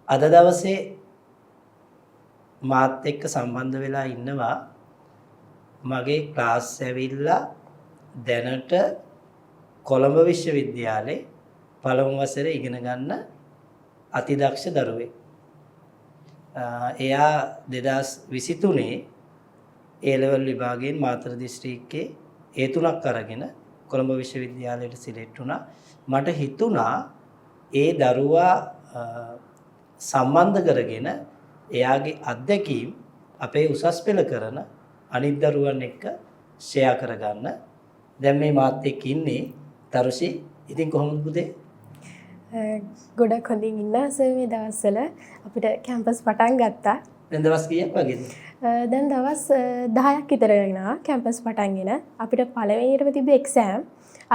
අද දවසේ මාත් එක්ක සම්බන්ධ වෙලා ඉන්නවා මගේ ක්ලාස් ඇවිල්ලා දැනට කොළඹ විශ්වවිද්‍යාලේ පළමු වසරේ ඉගෙන ගන්න අතිදක්ෂ දරුවෙක්. එයා 2023 A level විභාගයෙන් මාතර දිස්ත්‍රික්කයේ A3ක් අරගෙන කොළඹ විශ්වවිද්‍යාලයට සිලෙක්ට් වුණා. මට හිතුණා ඒ දරුවා සම්බන්ධ කරගෙන එයාගේ අත්දැකීම් අපේ උසස් පෙළ කරන අනිත් දරුවන් එක්ක ෂෙයා කරගන්න. දැන් මේ මාත් එක්ක ඉන්නේ තරුෂි. ඉතින් කොහොමද පුතේ? ගොඩක් හොඳින් ඉන්නවා සර්. මේ දවස්වල අපිට කැම්පස් පටන් ගත්තා. දැන් දවස් කීයක් වගේද? දැන් දවස් 10ක් විතර වෙනවා කැම්පස් පටන්ගෙන. අපිට පළවෙනියටම තිබ්බේ එක්සෑම්.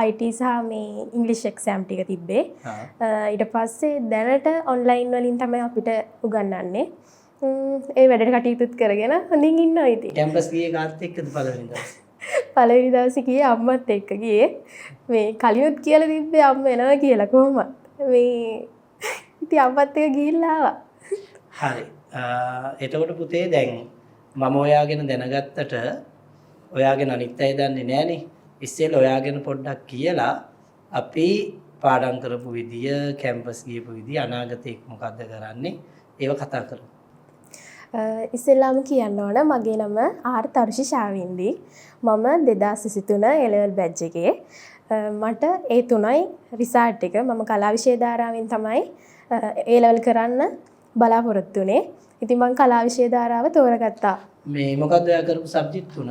IT සහ මේ ඉංග්‍රීසි එක්සෑම් ටික තිබ්බේ. ඊට පස්සේ දැනට ඔන්ලයින් වලින් තමයි අපිට උගන්වන්නේ. ඒ වැඩට කටයුතුත් කරගෙන හොඳින් ඉන්නවා ඉතින්. කැම්පස් ගියේ කාත් එක්කද පළවෙනි දවසේ? පළවෙනි දවසේ ගියේ අම්මත් එක්ක ගියේ. මේ කලියුත් කියලා තිබ්බේ අම්ම එනවා කියලා කොහොමද? මේ ඉතින් අම්මත් එක්ක ගිහිල්ලා ආවා. හරි. එතකොට පුතේ දැන් මම ඔයාගෙන දැනගත්තට ඔයාගෙන අනිත් අය දන්නේ නැහනේ. ඉස්සෙල්ලා ඔයාගෙන පොඩ්ඩක් කියලා අපි පාඩම් කරපු විදිය, කැම්පස් ගියපු විදිය, අනාගතේ මොකද්ද කරන්නේ ඒව කතා කරමු. ඉස්සෙල්ලාම කියන්න ඕන මගේ නම ආර් තරුෂි ශාවින්දි. මම 2023 A level batch එකේ. මට A3යි රිසල්ට් එක. මම කලා විෂය ධාරාවෙන් තමයි A level කරන්න බලාපොරොත්තු වෙන්නේ. ඉතින් මම කලා විෂය ධාරාව තෝරගත්තා. මේ මොකද්ද ඔයා කරපු සබ්ජෙක්ට් තුන?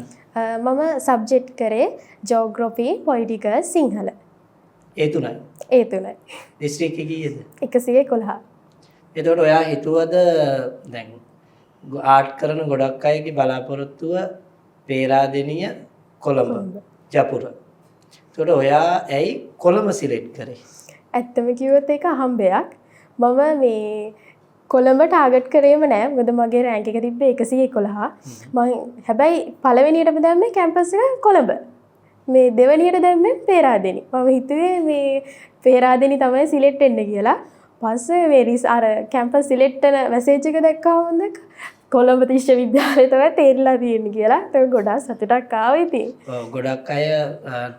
මම සබ්ජෙක්ට් කරේ ජෝග්‍රෆි, පොලිටිකල්, සිංහල. A3යි. A3යි. දිස්ත්‍රික්කෙ කීයද? 111. එතකොට ඔයා හිතුවද දැන් ආර්ට් කරන ගොඩක් අයගේ බලාපොරොත්තුව පේරාදෙණිය කොළඹ ජපුර. එතකොට ඔයා ඇයි කොළඹ සිලෙක්ට් කරේ? ඇත්තම කිව්වොත් ඒක අහම්බයක්. මම මේ කොළඹ ටාගට් කරේම නෑ. මොකද මගේ රෑන්ක් එක තිබ්බේ 111. මම හැබැයි පළවෙනියටම දැම්මේ කැම්පස් එක කොළඹ. මේ දෙවෙනියට දැම්මේ පේරාදෙණි. මම හිතුවේ මේ පේරාදෙණි තමයි සිලෙක්ට් වෙන්න කියලා. පස්සේ මේ අර කැම්පස් සිලෙක්ට් වෙන මැසේජ් එක දැක්කම කොළඹ විශ්වවිද්‍යාලය තමයි තේරිලා තියෙන්නේ කියලා. ඒක ගොඩාක් සතුටක් ආවා ඉතින්. ඔව් ගොඩක් අය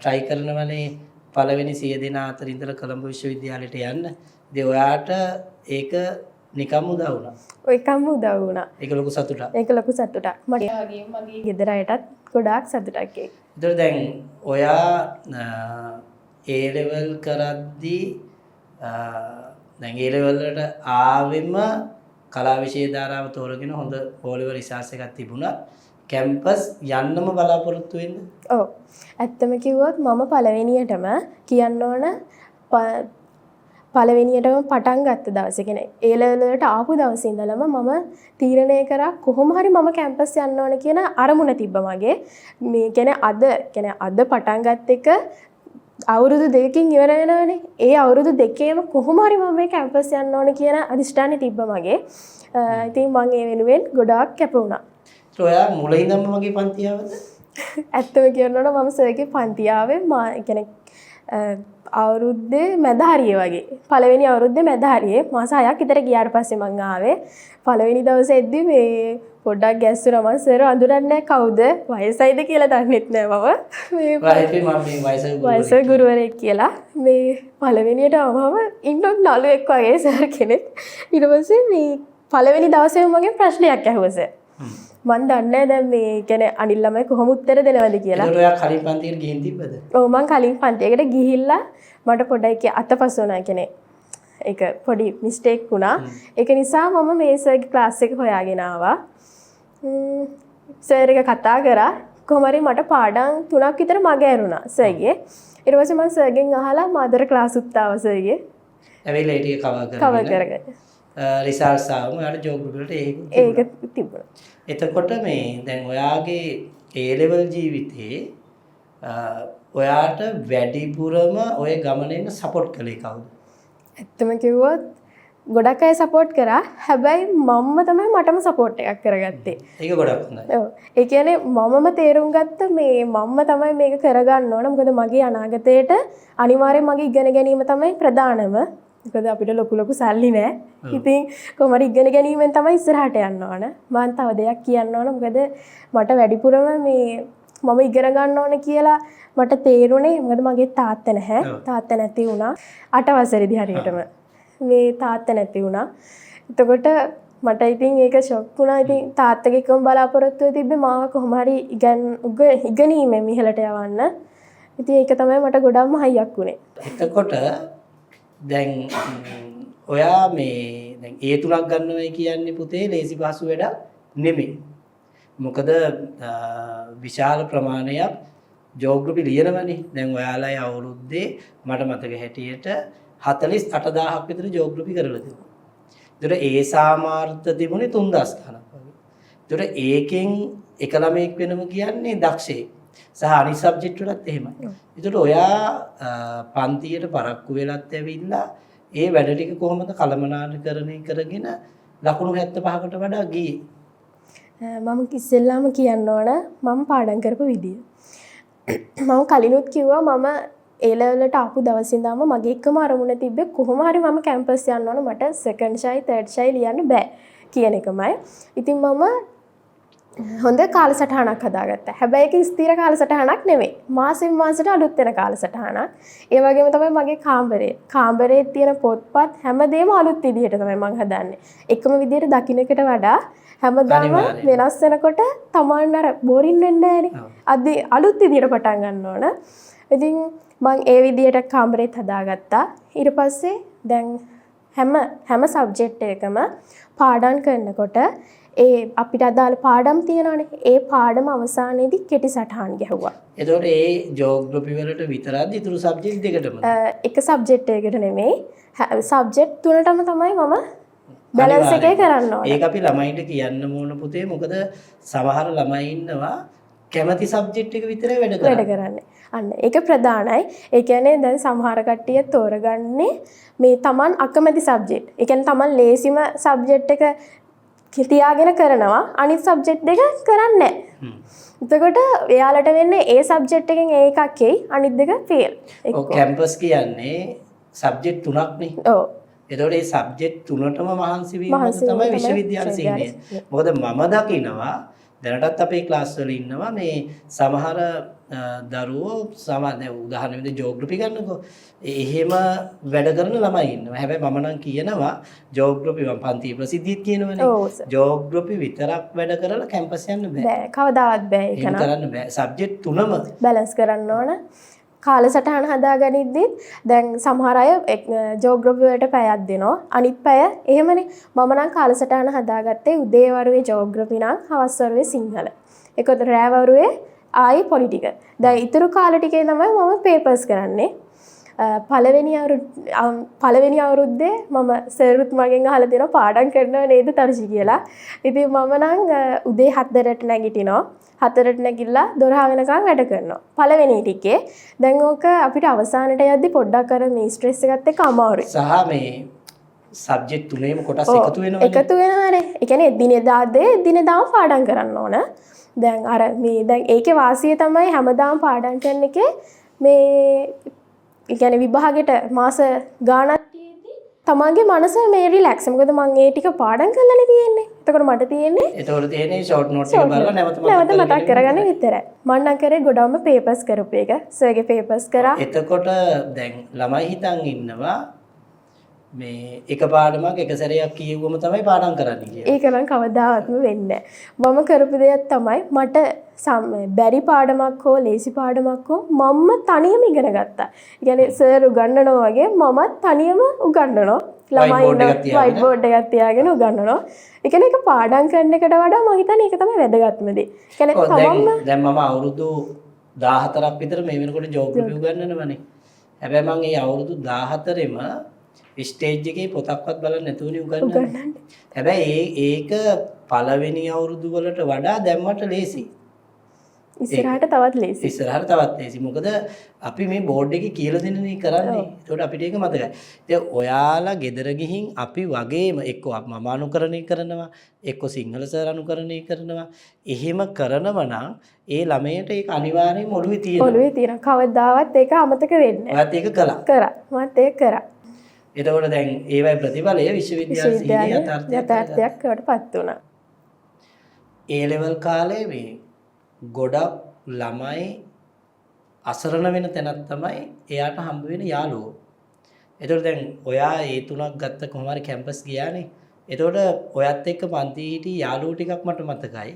try කරනවනේ පළවෙනි 100 දෙනා අතර ඉඳලා කොළඹ විශ්වවිද්‍යාලයට යන්න. ඉතින් ඔයාට ඒක නිකම්ම උදව් වුණා. ඒකම උදව් වුණා. ඒක ලොකු සතුටක්. ඒක ලොකු සතුටක්. මගේ වගේම මගේ ගෙදර අයටත් ගොඩාක් සතුටක් ඒක. ඒතර දැන් ඔයා A level කරද්දී දැන් A level වලට ආවෙම කලා විෂය ධාරාව තෝරගෙන හොඳ O level රිසර්ච් එකක් තිබුණා. කැම්පස් යන්නම බලාපොරොත්තු වෙන්න. ඔව්. ඇත්තම කිව්වොත් මම පළවෙනියටම කියන්න ඕන පළවෙනියටම පටන් ගත්ත දවසේ කියන්නේ A level වලට ආපු දවසේ ඉඳලම මම තීරණය කරා කොහොම හරි මම කැම්පස් යන්න ඕන කියන අරමුණ තිබ්බා මගේ. මේ කියන්නේ අද පටන් ගත්ත එක අවුරුදු 2කින් ඉවර වෙනවනේ. ඒ අවුරුදු 2ේම කොහොම හරි මම මේ කැම්පස් යන්න ඕන කියන අදිෂ්ඨානෙ තිබ්බා මගේ. ඉතින් මම ඒ වෙනුවෙන් ගොඩාක් කැප වුණා. ඒත් ඔයා මුලින් ඉඳන්ම මගේ පන්ති ආවද? ඇත්තම කියනොත් මම සර්ගේ පන්ති ආවේ කියන්නේ අවුරුද්දේ මැද හරියේ වගේ. පළවෙනි අවුරුද්දේ මැද හරියේ මාස 6ක් විතර ගියාට පස්සේ මං ආවේ. පළවෙනි දවසේ එද්දි මේ පොඩ්ඩක් ගැස්සුණා. මම සර් අඳුරන්නේ නැහැ කවුද වයසයිද කියලා දන්නෙත් නැහැ මම. වයස ගුරුවරයෙක් කියලා. මේ පළවෙනියට මම ඉන්නොත් නළුවෙක් වගේ සර් කෙනෙක්. ඊට පස්සේ මේ පළවෙනි දවසේම මගෙන් ප්‍රශ්නයක් ඇහුවා සර්. මන් දන්නේ දැන් මේ කියන්නේ අනිල් ළමයි කොහොම උත්තර දෙනවද කියලා. ඒකට ඔයා කලින් පන්තියට ගිහින් තිබ්බද? ඔව් මං කලින් පන්තියකට ගිහිල්ලා මට පොඩ්ඩක් අතපස වුණා කියන්නේ ඒක පොඩි මිස්ටේක් වුණා. ඒක නිසා මම මේ සර්ගේ ක්ලාස් එක හොයාගෙන ආවා. සර් එක කතා කරා කොහොම හරි මට පාඩම් 3ක් විතර මගේ ඇරුණා සර්ගේ. ඊට පස්සේ මම සර්ගෙන් අහලා මාදර ක්ලාස් උත් ආවා සර්ගේ. ඇවිල්ලා ඒ ටික කවර් කරගෙන. රිසර්ච් ආවම ඔයාලට ජෝග්‍රෆි වලට ඒක තිබුණා. එතකොට මේ දැන් ඔයාගේ A level ජීවිතේ ඔයාට වැඩිපුරම ඔය ගමනෙන් සපෝට් කළේ කවුද? ඇත්තම කිව්වොත් ගොඩක් අය සපෝට් කරා. හැබැයි මම්ම තමයි මටම සපෝට් එකක් කරගත්තේ. ඒක ගොඩක් හොඳයි. ඔව්. ඒ කියන්නේ මමම තේරුම් ගත්ත මේ මම්ම තමයි මේක කරගන්න ඕන. මොකද මගේ අනාගතේට අනිවාර්යෙන් මගේ ඉගෙන ගැනීම තමයි ප්‍රධානම. මොකද අපිට ලොකු සල්ලි නෑ. ඉතින් කොහමද ඉගෙන ගැනීමෙන් තමයි ඉස්සරහට යන්න ඕන. මම තව දෙයක් කියන්න ඕන. මොකද මට වැඩිපුරම මේ මම ඉගෙන ගන්න ඕන කියලා මට තේරුණේ මොකද මගේ තාත්තා නැහැ. තාත්තා නැති වුණා 8 වසරේදී හරියටම. මේ තාත්තා නැති වුණා. එතකොට මට ඉතින් ඒක ෂොක් වුණා. ඉතින් තාත්තගේ එකම බලාපොරොත්තුව තිබ්බේ මාව කොහොම හරි ඉගෙනීමෙන් ඉහළට යවන්න. ඉතින් ඒක තමයි මට ගොඩක්ම හයියක් වුණේ. එතකොට දැන් ඔයා මේ දැන් A3ක් ගන්නවයි කියන්නේ පුතේ ලේසි පහසු වැඩක් නෙමෙයි. මොකද විශාල ප්‍රමාණයක් ජෝග්‍රෆි ලියනවනේ. දැන් ඔයාලයි අවුරුද්දේ මට මතක හැටියට 48000ක් විතර ජෝග්‍රෆි කරලා තිබුණා. ඒතර ඒ සාමාර්ථ තිබුණේ 3000 ගණක් වගේ. ඒතර ඒකෙන් එක ළමයෙක් වෙනම කියන්නේ දක්ෂයෙක්. සහ අනිත් සබ්ජෙක්ට් වලත් එහෙමයි. ඒතර ඔයා පන්තියට පරක්කු වෙලත් ඇවිල්ලා ඒ වැඩ ටික කොහොමද කළමනාකරණය කරගෙන ලකුණු 75කට වඩා ගියේ? මම ඉස්සෙල්ලාම කියන්න ඕන මම පාඩම් කරපු විදිය. මම කලිනුත් කිව්වා මම A level වලට ආපු දවසේ ඉඳන්ම මගේ එකම අරමුණ තිබ්බේ කොහොම හරි මම කැම්පස් යන්න ඕන මට second shy third shy ලියන්න බෑ කියන එකමයි. ඉතින් මම හොඳ කාලසටහනක් හදාගත්තා. හැබැයි ඒක ස්ථිර කාලසටහනක් නෙමෙයි. මාසෙන් මාසෙට අලුත් වෙන කාලසටහනක්. ඒ වගේම තමයි මගේ කාමරේ. කාමරේ තියෙන පොත්පත් හැමදේම අලුත් විදිහට තමයි මම හදන්නේ. එකම විදිහට දකින්න එකට වඩා හැමදාම වෙනස් වෙනකොට තමන් අර බෝරින් වෙන්නේ නැහැ අලුත් විදිහට පටන් ගන්න ඕන. ඉතින් මම ඒ විදිහට කාමරේත් හදාගත්තා. ඊට පස්සේ දැන් හැම සබ්ජෙක්ට් එකකම පාඩම් කරනකොට ඒ අපිට අදාළ පාඩම් තියෙනවානේ. ඒ පාඩම අවසානයේදී කෙටි සටහන් ගැහුවා. එතකොට ඒ ජෝග්‍රෆි වලට විතරක්ද ඉතුරු සබ්ජෙක්ට් දෙකටම? එක සබ්ජෙක්ට් එකකට නෙමෙයි. සබ්ජෙක්ට් තුනටම තමයි මම බැලන්ස් එකේ කරන්න ඕනේ. ඒක අපි ළමයින්ට කියන්න ඕන පුතේ. මොකද සමහර ළමයි ඉන්නවා කැමති සබ්ජෙක්ට් එක විතරයි වැඩ කරන්නේ. අන්න ඒක ප්‍රධානයි. ඒ කියන්නේ දැන් සමහර කට්ටිය තෝරගන්නේ මේ Taman අකමැති සබ්ජෙක්ට්. ඒ කියන්නේ Taman ලේසිම සබ්ජෙක්ට් එක තියාගෙන කරනවා අනිත් සබ්ජෙක්ට් දෙක කරන්නේ නැහැ. එතකොට එයාලට වෙන්නේ ඒ සබ්ජෙක්ට් එකෙන් ඒ එකක් එයි අනිත් දෙක ෆේල්. ඔව් කැම්පස් කියන්නේ සබ්ජෙක්ට් තුනක් නේ. ඔව්. එතකොට මේ සබ්ජෙක්ට් තුනටම මහන්සි වීම තමයි විශ්වවිද්‍යාල සීනිය. මොකද මම දකිනවා දැනටත් අපේ ක්ලාස් වල ඉන්නවා මේ සමහර දරුවෝ සමහර උදාහරණ විදිහට ජෝග්‍රෆි ගන්නකෝ. එහෙම වැඩ කරන ළමයි ඉන්නවා. හැබැයි මම නම් කියනවා ජෝග්‍රෆි මම පන්ති ප්‍රසිද්ධියත් කියනවනේ. ජෝග්‍රෆි විතරක් වැඩ කරලා කැම්පස් යන්න බෑ. බෑ. කවදාවත් බෑ ඒක නම. කරන්න බෑ. සබ්ජෙක්ට් තුනම බැලන්ස් කරන්න ඕන. කාලසටහන හදාගනිද්දිත් දැන් සමහර අය ජෝග්‍රෆි වලට පැයක් දෙනවා. අනිත් පැය එහෙමනේ. මම නම් කාලසටහන හදාගත්තේ උදේ වරුවේ ජෝග්‍රෆි නම් හවස් වරුවේ සිංහල. ඒකත් රෑ වරුවේ ආයි පොලිටිකල්. දැන් ඊතුරු කාල ටිකේ තමයි මම පේපර්ස් කරන්නේ. පළවෙනි අවුරුද්දේ මම සර්වත් මගෙන් අහලා දෙනවා පාඩම් කරනව නේද තර්ජි කියලා. ඉතින් මම නම් උදේ 4ට නැගිටිනවා. 4ට නැගිටලා 12 වෙනකන් වැඩ කරනවා. පළවෙනි ටිකේ. දැන් ඕක අපිට අවසානට යද්දි පොඩ්ඩක් අර මේ ස්ට්‍රෙස් එකත් එක්ක අමාරුයි. සහ මේ සබ්ජෙක්ට් තුනේම කොටස් එකතු වෙනවනේ. එකතු වෙනවනේ. ඒ කියන්නේ දිනෙදාම පාඩම් කරන්න ඕන. දැන් අර මේ දැන් ඒකේ වාසිය තමයි හැමදාම පාඩම් කරන එකේ මේ ඒ කියන්නේ විභාගෙට මාස ගාණක් තියෙද්දි තමන්ගේ මනස මේ රිලැක්ස්. මොකද මම ඒ ටික පාඩම් කරලානේ තියෙන්නේ. එතකොට මට තියෙන්නේ ෂෝට් නෝට්ස් එක බලලා නැවත මතක් කරගන්න විතරයි. මම නම් කරේ ගොඩක්ම පේපර්ස් කරපු එක. සර්ගේ පේපර්ස් කරා. එතකොට දැන් ළමයි හිතන් ඉන්නවා මේ එක පාඩමක් එක සැරයක් කියවුවම තමයි පාඩම් කරන්න කියලා. ඒක නම් කවදාවත්ම වෙන්නේ නැහැ. මම කරපු දෙයක් තමයි මට බැරි පාඩමක් හෝ ලේසි පාඩමක් හෝ මම තනියම ඉගෙන ගත්තා. ඒ කියන්නේ සර් උගන්වනවා වගේ මමත් තනියම උගන්වනවා. ළමයින්ට වයිට් බෝඩ් එකක් තියාගෙන උගන්වනවා. ඒ කියන්නේ ඒක පාඩම් කරන එකට වඩා මම හිතන්නේ ඒක තමයි වැදගත්ම දේ. ඒ කියන්නේ දැන් මම අවුරුදු 14ක් විතර මේ වෙනකොට ජෝග්‍රෆි උගන්වනවනේ. හැබැයි මම මේ අවුරුදු 14ෙම ස්ටේජ් එකේ පොතක්වත් බලන්න නැතුවනේ උගන්වන්නේ. හැබැයි ඒක පළවෙනි අවුරුදු වලට වඩා දැම්මට ලේසි. ඉස්සරහට තවත් ලේසි. ඉස්සරහට තවත් ලේසි. මොකද අපි මේ බෝඩ් එකේ කියලා දෙනනේ කරන්නේ. ඒකට අපිට ඒක මතකයි. ඉතින් ඔයාලා ගෙදර ගිහින් අපි වගේම එක්ක මම අනුකරණය කරනවා, එක්ක සිංහල සර් අනුකරණය කරනවා. එහෙම කරනව නම් ඒ ළමයට ඒක අනිවාර්යයෙන්ම ඔළුවේ තියෙනවා. ඔළුවේ තියෙනවා. කවදාවත් ඒක අමතක වෙන්නේ නැහැ. ඔයත් ඒක කළා. කරා. මත් ඒක කරා. එතකොට දැන් ඒවයි ප්‍රතිඵලය විශ්වවිද්‍යාල සීනි යථාර්ථයක් පත් වුණා. ඒ ලෙවල් කාලේ මේ ගොඩක් ළමයි අසරණ වෙන තැනක් තමයි එයාට හම්බ වෙන යාළුවෝ. එතකොට දැන් ඔයා ඒ තුනක් ගත්ත කොහොම හරි කැම්පස් ගියානේ. එතකොට ඔයත් එක්ක පන්ති හිටි යාළුවෝ ටිකක් මට මතකයි.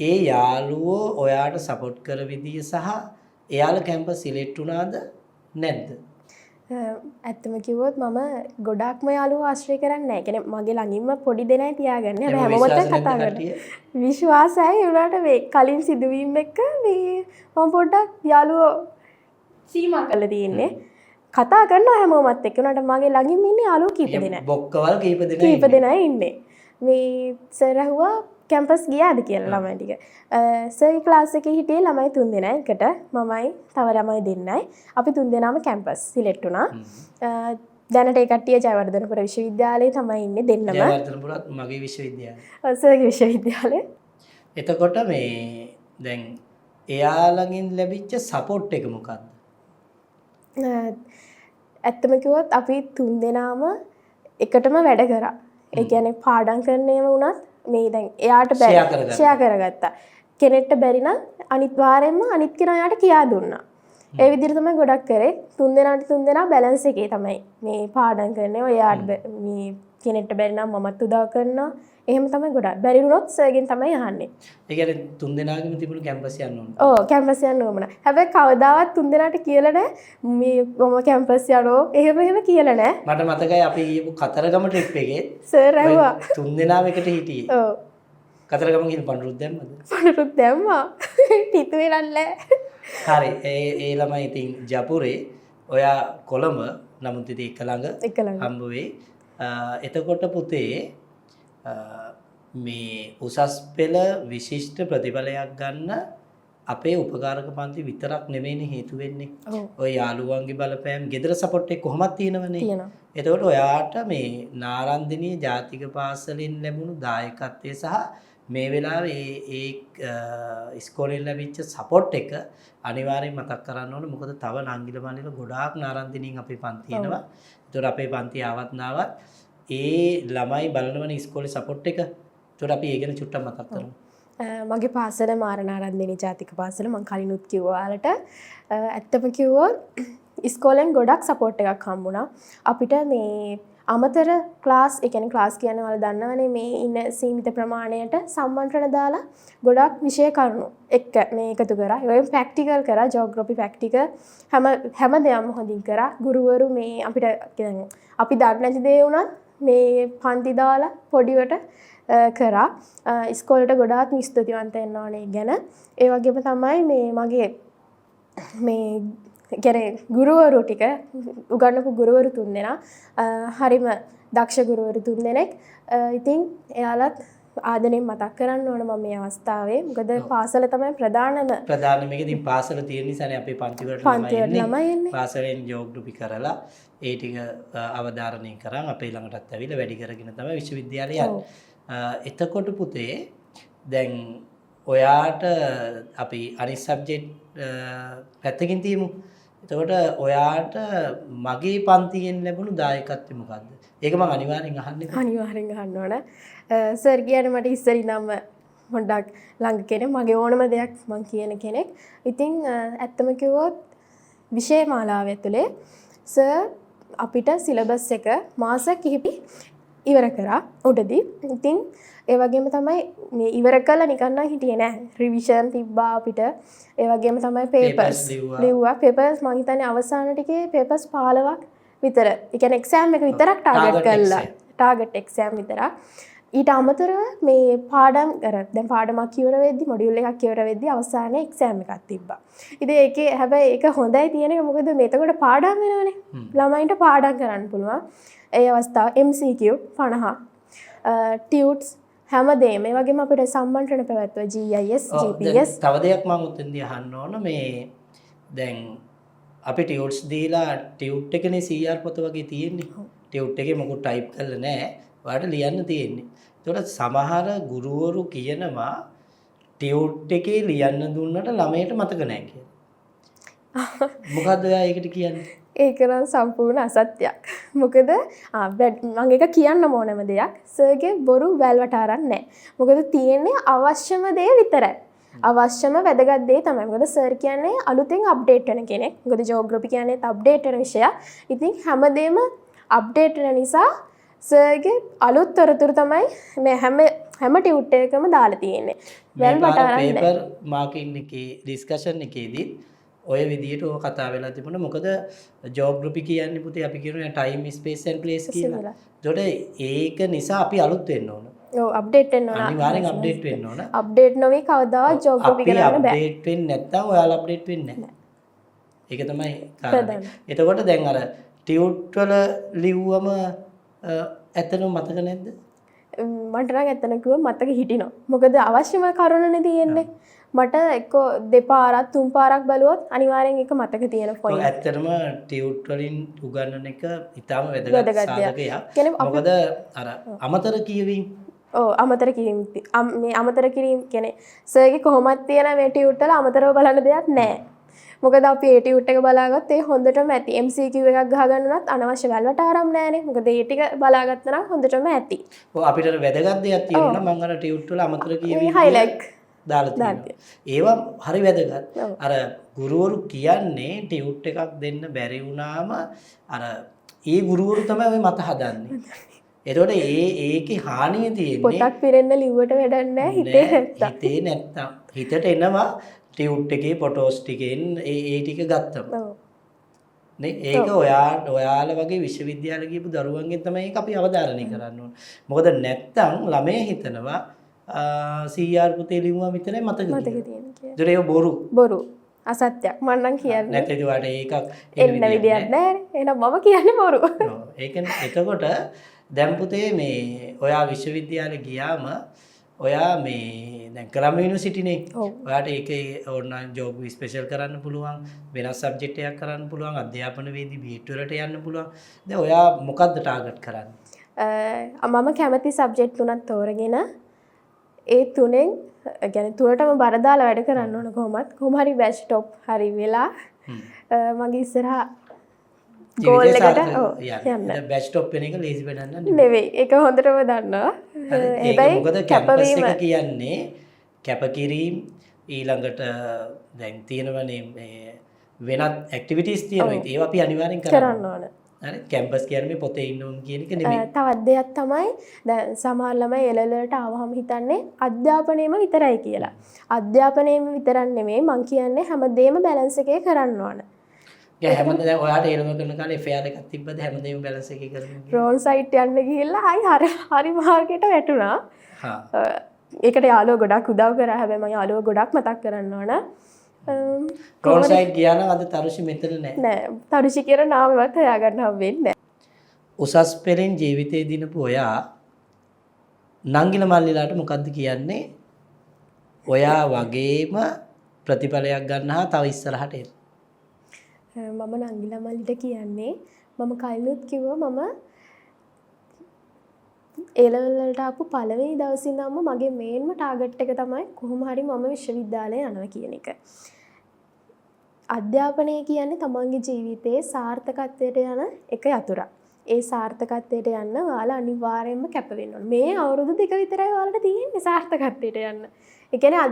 ඒ යාළුවෝ ඔයාට සපෝට් කර විදිය සහ එයාලා කැම්පස් සිලෙක්ට් වුණාද නැද්ද? ඇත්තම කිව්වොත් මම ගොඩක්ම යාළුවෝ ආශ්‍රය කරන්නේ නැහැ. කියන්නේ මගේ ළඟින්ම පොඩි දෙනයි තියාගන්නේ. හැබැයි හැමෝටම කතා කරනවා. විශ්වාසයි උනාට මේ කලින් සිදුවීම් එක්ක මේ මම පොඩ්ඩක් යාළුවෝ සීමා කරලා තියෙන්නේ. කතා කරනවා හැමෝමත් එක්ක. උනාට මගේ ළඟින් ඉන්නේ යාළුවෝ කීප දෙනෙක්. බොක්කවල් කීප දෙනයි ඉන්නේ. මේ සර් ඇහුවා කැම්පස් ගියාද කියලා ළමයි ටික. සර් ක්ලාස් එකේ හිටියේ ළමයි 3 දෙනයි. එකට මමයි තව ළමයි දෙන්නයි. අපි 3 දෙනාම කැම්පස් සිලෙක්ට් වුණා. දැනට ඒ කට්ටිය ජයවර්ධනපුර විශ්වවිද්‍යාලයේ තමයි ඉන්නේ දෙන්නම. ජයවර්ධනපුරත් මගේ විශ්වවිද්‍යාලය. ඔව් සර්ගේ විශ්වවිද්‍යාලය. එතකොට මේ දැන් එයාලගෙන් ලැබිච්ච සපෝට් එක මොකක්ද? ඇත්තම කිව්වොත් අපි 3 දෙනාම එකටම වැඩ කරා. ඒ කියන්නේ පාඩම් කරන ඒවා වුණත් මේ දැන් එයාට බැරි ෂෙයා කරගත්තා. කෙනෙක්ට බැරි නම් අනිත් වාරෙම අනිත් කෙනා යාට කියා දුන්නා. ඒ විදිහට තමයි ගොඩක් කරේ. 3 දෙනා බැලන්ස් එකේ තමයි මේ පාඩම් කරන්නේ. එයාට මේ කෙනෙක්ට බැරි නම් මමත් උදව් කරනවා. එහෙම තමයි ගොඩක්. බැරි වුණොත් සර්ගෙන් තමයි අහන්නේ. ඒ කියන්නේ 3 දෙනාගෙම තිබුණු කැම්පස් යන්න ඕන. ඔව් කැම්පස් යන්න ඕන. හැබැයි කවදාවත් 3 දෙනාට කියලා නැහැ මේ මම කැම්පස් යනවා. එහෙම කියලා නැහැ. මට මතකයි අපි ගියපු කතරගම ට්‍රිප් එකේ සර් ඇහුවා 3 දෙනාම එකට හිටියේ. ඔව්. කතරගම ගිහින් පඳුරුත් දැම්මද? පඳුරුත් දැම්මා. හිතුවේ නැහැ. හරි. ඒ ළමයි ඉතින් ජපුරේ ඔයා කොළඹ නමුත් ඉතින් එක ළඟ හම්බ වෙයි. එතකොට පුතේ මේ උසස් පෙළ විශිෂ්ට ප්‍රතිඵලයක් ගන්න අපේ උපකාරක පන්ති විතරක් නෙමෙයිනේ හේතු වෙන්නේ. ඔය යාළුවන්ගේ බලපෑම්, ගෙදර සපෝට් එක කොහොමද තියෙනවනේ. එතකොට ඔයාට මේ නාරන්දිනී ජාතික පාසලෙන් ලැබුණු දායකත්වය සහ මේ වෙලාවේ ඒ ඉස්කෝලෙන් ලැබිච්ච සපෝට් එක අනිවාර්යෙන් මතක් කරන්න ඕනේ. මොකද තව නංගිල මණ්ඩල ගොඩාක් නාරන්දිනීන් අපේ පන්ති එනවා. ඒතකොට අපේ පන්ති ආවත් නාවත් ඒ ළමයි බලනවනේ ඉස්කෝලේ සපෝට් එක. ඒතකොට අපි ඒ ගැන චුට්ටක් මතක් කරමු. මගේ පාසල මාරනාරන්දිනී ජාතික පාසල මම කලිනුත් කිව්වා ඔයාලට. ඇත්තම කිව්වොත් ඉස්කෝලෙන් ගොඩක් සපෝට් එකක් හම්බුණා. අපිට මේ අමතර ක්ලාස්, ඒ කියන්නේ ක්ලාස් කියන්නේ ඔයාලා දන්නවනේ මේ ඉන්න සීමිත ප්‍රමාණයට සම්මන්ත්‍රණ දාලා ගොඩක් විෂය කරුණු එක්ක මේ එකතු කරා. ඒ වගේම ප්‍රැක්ටිකල් කරා, ජියෝග්‍රැෆි ප්‍රැක්ටිකල් හැම දෙයක්ම හොඳින් කරා. ගුරුවරු මේ අපිට කියන්නේ අපි දන්නේ නැති දේ වුණත් මේ පන්ති දාලා පොඩිවට කරා. ඉස්කෝලේට ගොඩාක් ස්තුතිවන්ත වෙන්න ඕනේ ගැන. ඒ වගේම තමයි මේ මගේ මේ කියන්නේ ගුරුවරු ටික උගන්වපු ගුරුවරු 3 දෙනා හරිම දක්ෂ ගුරුවරු 3 දෙනෙක්. ඉතින් එයාලත් ආදරෙන් මතක් කරන්න ඕන මම මේ අවස්ථාවේ. මොකද පාසල තමයි ප්‍රධාන මේක ඉතින් පාසල තියෙන නිසානේ අපේ පන්ති වලට ළමයි එන්නේ. පාසලෙන් ජියෝග්‍රැෆි කරලා ඒ ටික අවධාරණය කරන් අපේ ළඟටත් ඇවිල්ලා වැඩි කරගෙන තමයි විශ්වවිද්‍යාලය යන්නේ. එතකොට පුතේ දැන් ඔයාට අපි අනිත් සබ්ජෙක්ට් පැත්තකින් තියමු. එතකොට ඔයාට මගේ පන්තියෙන් ලැබුණු දායකත්වය මොකද්ද? ඒක මම අනිවාර්යෙන් අහන්නේ. අනිවාර්යෙන් අහන්න ඕන. සර් කියන්නේ මට ඉස්සරින්ම පොඩ්ඩක් ළඟ කෙනෙක්, මගේ ඕනම දෙයක් මං කියන කෙනෙක්. ඉතින් ඇත්තම කිව්වොත් විෂය මාලාව ඇතුලේ සර් අපිට සිලබස් එක මාස කිහිපෙ ඉවර කරා උඩදී. ඉතින් ඒ වගේම තමයි මේ ඉවර කළා නිකන් නම් හිටියේ නෑ. රිවිෂන් තිබ්බා අපිට. ඒ වගේම තමයි පේපර්ස් ලිව්වා. පේපර්ස් මම හිතන්නේ අවසාන ටිකේ පේපර්ස් 15ක් විතර. ඒ කියන්නේ එක්සෑම් එක විතරක් ටාගට් කළා. ටාගට් එක්සෑම් විතරක්. ඊට අමතරව මේ පාඩම් දැන් පාඩමක් ඉවර වෙද්දි, මොඩියුල් එකක් ඉවර වෙද්දි අවසානයේ එක්සෑම් එකක් තිබ්බා. ඉතින් ඒකේ හැබැයි ඒක හොඳයි තියෙන එක මොකද මේතකොට පාඩම් වෙනවනේ. ළමයින්ට පාඩම් කරන්න පුළුවන්. ඒ අවස්ථාව MCQ 50 ටියුට්ස් හැමදේම ඒ වගේම අපිට සම්මන්ත්‍රණ පැවැත්වුවා GIS GPS. තව දෙයක් මම උතෙන්දී අහන්න ඕන මේ දැන් අපි ටියුට්ස් දීලා ටියුට් එකනේ CR පොත වගේ තියෙන්නේ. ටියුට් එකේ මොකුත් ටයිප් කරලා නැහැ. ඔයාලට ලියන්න තියෙන්නේ. ඒකට සමහර ගුරුවරු කියනවා ටියුට් එකේ ලියන්න දුන්නට ළමයට මතක නැහැ කියලා. මොකද්ද ඔයා ඒකට කියන්නේ? ඒක නම් සම්පූර්ණ අසත්‍යයක්. මොකද මම එක කියන්න ඕනම දෙයක් සර්ගේ බොරු වැල්වටාරක් නැහැ. මොකද තියෙන්නේ අවශ්‍යම දේ විතරයි. අවශ්‍යම වැදගත් දේ තමයි. මොකද සර් කියන්නේ අලුතෙන් අප්ඩේට් වෙන කෙනෙක්. මොකද ජියෝග්‍රැෆි කියන්නේ අප්ඩේට් වෙන විෂයක්. ඉතින් හැමදේම අප්ඩේට් වෙන නිසා සර්ගේ අලුත් තොරතුරු තමයි මේ හැම ටියුට් එකකම දාලා තියෙන්නේ. වැල්වටාරක් නැහැ. පේපර් මාකින් එකේ ඩිස්කෂන් එකේදී ඔය විදිහට ඔය කතා වෙලා තිබුණා. මොකද ජියෝග්‍රැෆි කියන්නේ පුතේ අපි කියනවා ටයිම් ස්පේස් ඇන්ඩ් ප්ලේස් කියලා. ඒකට ඒක නිසා අපි අලුත් වෙන්න ඕන. ඔව් අප්ඩේට් වෙන්න ඕන. අනිවාර්යෙන් අප්ඩේට් වෙන්න ඕන. අප්ඩේට් නොවි කවදාවත් ජියෝග්‍රැෆි කරන්න බෑ. අප්ඩේට් වෙන්නේ නැත්නම් ඔයාලා අප්ඩේට් වෙන්නේ නැහැ. ඒක තමයි කාරණේ. එතකොට දැන් අර ටියුට් වල ලිව්වම ඇත්තටම මතක නැද්ද? මට නම් ඇත්තම කිව්ව මතක හිටිනවා. මොකද අවශ්‍යම කරුණනේ තියෙන්නේ. මට එක්ක දෙපාරක් තුන් පාරක් බැලුවොත් අනිවාර්යෙන් ඒක මතක තියෙන පොයින්ට්. ඇත්තටම ටියුට් වලින් උගන්වන එක ඉතාම වැදගත් සාධකයක්. මොකද අර අමතර කියවීම අමතර කිරීම මේ අමතර කිරීම කියන්නේ සර්ගේ කොහොමද තියෙන මේ ටියුට් වල අමතරව බලන්න දෙයක් නැහැ. මොකද අපි ඒ ටියුට් එක බලාගත්ත ඒ හොඳටම ඇති. MCQ එකක් ගහගන්න උනත් අනවශ්‍ය වැල්වට ආරම් නැහැනේ. මොකද ඒ ටික බලාගත්ත නම් හොඳටම ඇති. ඔව් අපිට වැදගත් දෙයක් තියෙනවා මම අර ටියුට් වල අමතර කියවීම highlight දාලා තියෙනවා. ඒවා හරි වැදගත්. අර ගුරුවරු කියන්නේ ටියුට් එකක් දෙන්න බැරි වුණාම අර ඒ ගුරුවරු තමයි ඔය මත හදන්නේ. එතකොට ඒකේ හානිය තියෙන්නේ පොතක් පිරෙන්න ලිව්වට වැඩක් නැහැ හිතේ නැත්තම්. හිතට එනවා ටියුට් එකේ ෆොටෝස් ටිකෙන් ඒ ටික ගත්තම. නේ ඒක ඔයාලා වගේ විශ්වවිද්‍යාල ගියපු දරුවන්ගෙන් තමයි ඒක අපි අවධාරණය කරන්න ඕන. මොකද නැත්තම් ළමයා හිතනවා CR පුතේ ලිව්වා විතරයි මතක තියෙන්නේ. ඒක බොරු. අසත්‍යයක්. මම නම් කියන්නේ. නැත්නම් ඒකට ඒකක් එන්න විදියක් නැහැ. එහෙනම් මම කියන්නේ බොරු. ඒකනේ. එතකොට දැන් පුතේ මේ ඔයා විශ්වවිද්‍යාලේ ගියාම ඔයා මේ දැන් කොළඹ යුනිවර්සිටිනේ. ඔයාට ඒකේ ඕනනම් ජොබ් ස්පෙෂල් කරන්න පුළුවන්, වෙනස් සබ්ජෙක්ට් එකක් කරන්න පුළුවන්, අධ්‍යාපන වේදී බීට් වලට යන්න පුළුවන්. දැන් ඔයා මොකද්ද ටාගට් කරන්නේ? මම කැමති සබ්ජෙක්ට් තුනක් තෝරගෙන ඒ තුනෙන් يعني තුනටම බර දාලා වැඩ කරන්න ඕන කොහොම හරි බැච් টොප් හරි වෙලා මගේ ඉස්සරහා ගෝල් එකට යන්න. බැච් টොප් වෙන එක ලේසි වැඩක් නෙවෙයි. ඒක හොඳටම දන්නවා. හැබැයි මොකද කැම්පස් එක කියන්නේ කැපකිරීම ඊළඟට දැන් තියෙනවනේ මේ වෙනත් ඇක්ටිවිටීස් තියෙනවා. ඒවා අපි අනිවාර්යෙන් කරන්න ඕන. හරි කැම්පස් කියන්නේ මේ පොතේ ඉන්න ඕන කියන එක නෙමෙයි. තවත් දෙයක් තමයි දැන් සමහර ළමයි එළවලට ආවම හිතන්නේ අධ්‍යාපනයේම විතරයි කියලා. අධ්‍යාපනයේම විතරක් නෙමෙයි මං කියන්නේ හැමදේම බැලන්ස් එකේ කරන්න ඕන. හැමදේම දැන් ඔයාට එළව කරන කාලේ ෆෙයාර් එකක් තිබ්බද හැමදේම බැලන්ස් එකේ කරන්නේ? රෝන් සයිට් යන්න ගිහිල්ලා හරි මාර්ගෙට වැටුණා. ඒකට යාළුවෝ ගොඩක් උදව් කරා. හැබැයි මම යාළුවෝ ගොඩක් මතක් කරන්න ඕන. රෝන් සයිට් ගියා නම් අද තරුෂි මෙතන නැහැ. නෑ. තරුෂි කියන නාමවත් හොයාගන්න හම්බෙන්නේ නැහැ. උසස් පෙළෙන් ජීවිතේ දිනපු ඔයා නංගිල මල්ලිලාට මොකද්ද කියන්නේ? ඔයා වගේම ප්‍රතිඵලයක් ගන්න තව ඉස්සරහට එන්න. මම නංගිල මල්ලිට කියන්නේ මම කලිනුත් කිව්වා මම A-level වලට ආපු පළවෙනි දවසේ ඉඳන්ම මගේ මේන්ම ටාගට් එක තමයි කොහොම හරි මම විශ්වවිද්‍යාලේ යනවා කියන එක. අධ්‍යාපනය කියන්නේ තමන්ගේ ජීවිතයේ සාර්ථකත්වයට යන එක යතුරක්. ඒ සාර්ථකත්වයට යන්න ඔයාලා අනිවාර්යයෙන්ම කැප වෙන්න ඕන. මේ අවුරුදු 2 විතරයි ඔයාලට තියෙන්නේ සාර්ථකත්වයට යන්න. ඒ කියන්නේ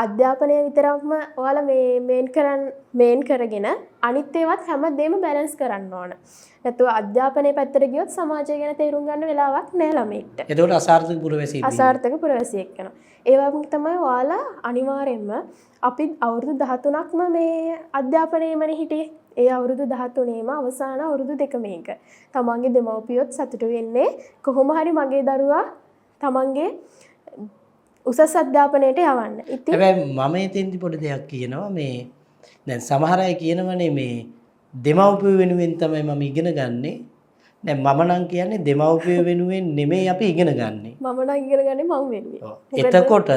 අධ්‍යාපනය විතරක්ම ඔයාලා මේන් කරගෙන අනිත් ඒවාත් හැමදේම බැලන්ස් කරන්න ඕන. නැත්නම් අධ්‍යාපනයේ පැත්තට ගියොත් සමාජය ගැන තේරුම් ගන්න වෙලාවක් නැහැ ළමයින්ට. ඒකට අසාර්ථක පුරවැසියෙක් වෙනවා. ඒ වගේම තමයි ඔයාලා අනිවාර්යයෙන්ම අපි අවුරුදු 13ක්ම මේ අධ්‍යාපනයේමනේ හිටියේ. ඒ අවුරුදු 13ේම අවසාන අවුරුදු 2 මේක. තමන්ගේ දෙමව්පියොත් සතුටු වෙන්නේ කොහොම හරි මගේ දරුවා තමන්ගේ උසස් අධ්‍යාපනයට යවන්න. ඉතින් හැබැයි මම එතෙන්දි පොඩි දෙයක් කියනවා මේ දැන් සමහර අය කියනවනේ මේ දෙමව්පිය වෙනුවෙන් තමයි මම ඉගෙන ගන්නෙ. දැන් මම නම් කියන්නේ දෙමව්පිය වෙනුවෙන් නෙමෙයි අපි ඉගෙන ගන්නෙ. මම නම් ඉගෙන ගන්නේ මම වෙනුවෙන්. එතකොට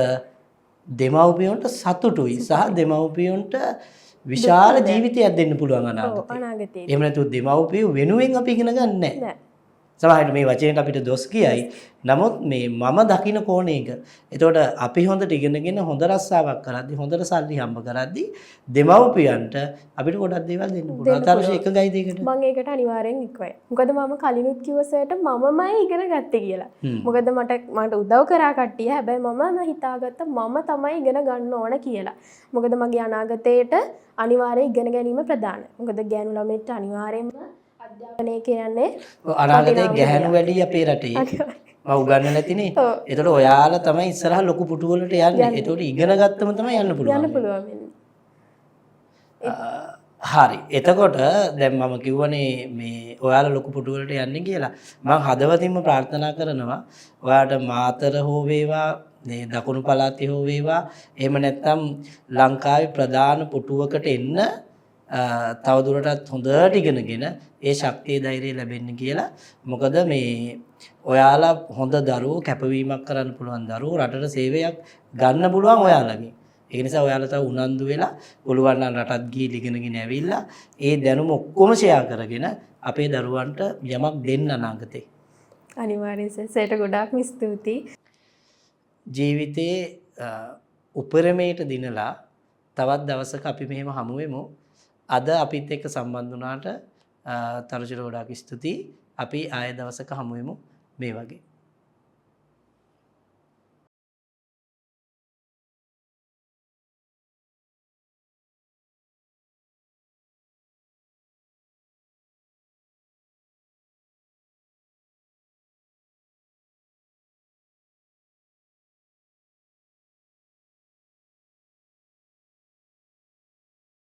දෙමව්පියන්ට සතුටුයි සහ දෙමව්පියන්ට විශාල ජීවිතයක් දෙන්න පුළුවන් අනාගතේ. එහෙම නැතුව දෙමව්පිය වෙනුවෙන් අපි ඉගෙන ගන්න නැහැ. සමහරවිට මේ වචනයට අපිට දොස් කියයි. නමුත් මේ මම දකින්න කෝණයක. එතකොට අපි හොඳට ඉගෙනගෙන හොඳ රස්සාවක් කරද්දි හොඳට සල්ලි හම්බ කරද්දි දෙමව්පියන්ට අපිට ගොඩක් දේවල් දෙන්න පුළුවන්. අතාරශ එකගයි දෙකට. මම ඒකට අනිවාර්යෙන් එක්වයි. මොකද මම කලිනුත් කිව්ව සර්ට මමමයි ඉගෙන ගත්තේ කියලා. මොකද මට උදව් කරා කට්ටිය. හැබැයි මම හිතාගත්තා මම තමයි ඉගෙන ගන්න ඕන කියලා. මොකද මගේ අනාගතේට අනිවාර්යෙන් ඉගෙන ගැනීම ප්‍රධානයි. මොකද ගෑනු ළමයින්ට අනිවාර්යෙන්ම අධ්‍යාපනය කියන්නේ අනාගතේ ගැහැණු වැඩි අපේ රටේ. මම උගන්නන්න නැතිනේ. ඒතකොට ඔයාලා තමයි ඉස්සරහ ලොකු පුටු වලට යන්නේ. ඒතකොට ඉගෙන ගත්තම තමයි යන්න පුළුවන්. යන්න පුළුවන් වෙන්නේ. හරි. එතකොට දැන් මම කිව්වනේ මේ ඔයාලා ලොකු පුටු වලට යන්නේ කියලා. මම හදවතින්ම ප්‍රාර්ථනා කරනවා ඔයාට මාතර හෝ වේවා, මේ දකුණු පළාතේ හෝ වේවා, එහෙම නැත්නම් ලංකාවේ ප්‍රධාන පුටුවකට එන්න තවදුරටත් හොඳට ඉගෙනගෙන ඒ ශක්තිය ධෛර්යය ලැබෙන්න කියලා. මොකද මේ ඔයාලා හොඳ දරුවෝ, කැපවීමක් කරන්න පුළුවන් දරුවෝ, රටට සේවයක් ගන්න පුළුවන් ඔයාලගෙන්. ඒ නිසා ඔයාලා තව උනන්දු වෙලා පුළුවන් නම් රටත් ගිහින් ඉගෙනගෙන ඇවිල්ලා ඒ දැනුම ඔක්කොම ෂෙයා කරගෙන අපේ දරුවන්ට යමක් දෙන්න අනාගතේ. අනිවාර්යයෙන් සර්ට ගොඩාක්ම ස්තුතියි. ජීවිතේ උපරිමයට දිනලා තවත් දවසක අපි මෙහෙම හමු වෙමු. අද අපිත් එක්ක සම්බන්ධ වුණාට තරුචිර ගොඩාක් ස්තුතියි. අපි ආයෙ දවසක හමු වෙමු මේ වගේ.